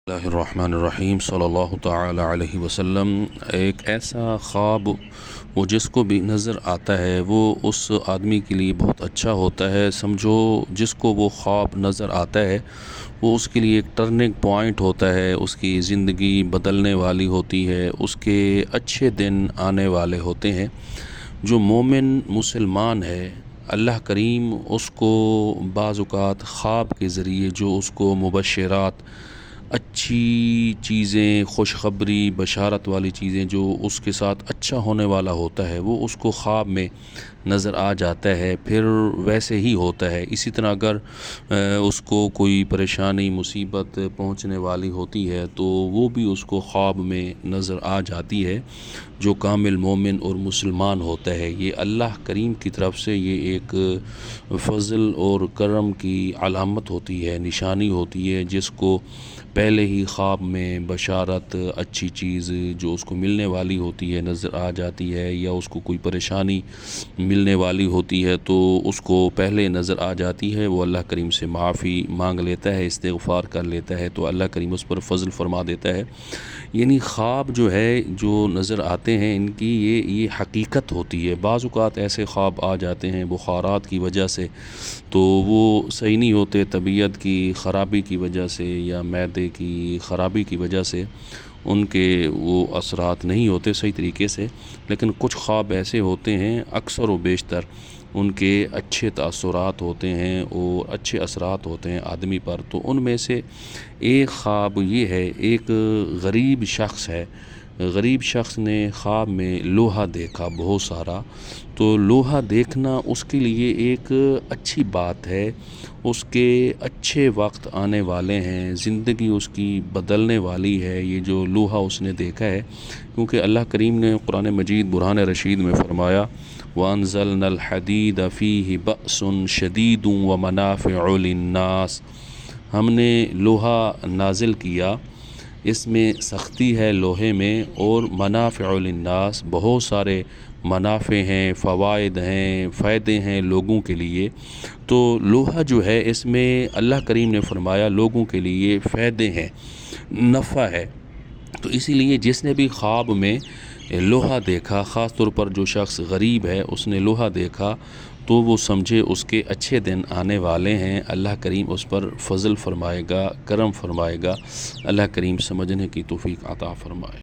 اللہ الرحمن الرحیم صلی اللہ تعالی علیہ وسلم۔ ایک ایسا خواب وہ جس کو بھی نظر آتا ہے وہ اس آدمی کے لیے بہت اچھا ہوتا ہے۔ سمجھو جس کو وہ خواب نظر آتا ہے وہ اس کے لیے ایک ٹرننگ پوائنٹ ہوتا ہے، اس کی زندگی بدلنے والی ہوتی ہے، اس کے اچھے دن آنے والے ہوتے ہیں۔ جو مومن مسلمان ہے اللہ کریم اس کو بعض اوقات خواب کے ذریعے جو اس کو مبشرات، اچھی چیزیں، خوشخبری، بشارت والی چیزیں جو اس کے ساتھ اچھا ہونے والا ہوتا ہے وہ اس کو خواب میں نظر آ جاتا ہے، پھر ویسے ہی ہوتا ہے۔ اسی طرح اگر اس کو کوئی پریشانی، مصیبت پہنچنے والی ہوتی ہے تو وہ بھی اس کو خواب میں نظر آ جاتی ہے۔ جو کامل مومن اور مسلمان ہوتا ہے، یہ اللہ کریم کی طرف سے یہ ایک فضل اور کرم کی علامت ہوتی ہے، نشانی ہوتی ہے، جس کو پہلے ہی خواب میں بشارت، اچھی چیز جو اس کو ملنے والی ہوتی ہے نظر آ جاتی ہے، یا اس کو کوئی پریشانی ملنے والی ہوتی ہے تو اس کو پہلے نظر آ جاتی ہے۔ وہ اللہ کریم سے معافی مانگ لیتا ہے، استغفار کر لیتا ہے تو اللہ کریم اس پر فضل فرما دیتا ہے۔ یعنی خواب جو ہے جو نظر آتے ہیں ان کی یہ حقیقت ہوتی ہے۔ بعض اوقات ایسے خواب آ جاتے ہیں بخارات کی وجہ سے تو وہ صحیح نہیں ہوتے، طبیعت کی خرابی کی وجہ سے یا معدے کی خرابی کی وجہ سے ان کے وہ اثرات نہیں ہوتے صحیح طریقے سے، لیکن کچھ خواب ایسے ہوتے ہیں اکثر و بیشتر ان کے اچھے تاثرات ہوتے ہیں اور اچھے اثرات ہوتے ہیں آدمی پر۔ تو ان میں سے ایک خواب یہ ہے، ایک غریب شخص ہے، غریب شخص نے خواب میں لوہا دیکھا بہت سارا۔ تو لوہا دیکھنا اس کے لیے ایک اچھی بات ہے، اس کے اچھے وقت آنے والے ہیں، زندگی اس کی بدلنے والی ہے یہ جو لوہا اس نے دیکھا ہے، کیونکہ اللہ کریم نے قرآن مجید برہان رشید میں فرمایا وَأَنزَلْنَا الْحَدِيدَ فِيهِ بَأْسٌ شَدِيدٌ وَمَنَافِعُ لِلنَّاسِ، ہم نے لوہا نازل کیا، اس میں سختی ہے لوہے میں اور منافع للناس، بہت سارے منافع ہیں، فوائد ہیں، فائدے ہیں لوگوں کے لیے۔ تو لوہا جو ہے اس میں اللہ کریم نے فرمایا لوگوں کے لیے فائدے ہیں، نفع ہے۔ تو اسی لیے جس نے بھی خواب میں لوہا دیکھا، خاص طور پر جو شخص غریب ہے اس نے لوہا دیکھا تو وہ سمجھے اس کے اچھے دن آنے والے ہیں، اللہ کریم اس پر فضل فرمائے گا، کرم فرمائے گا۔ اللہ کریم سمجھنے کی توفیق عطا فرمائے۔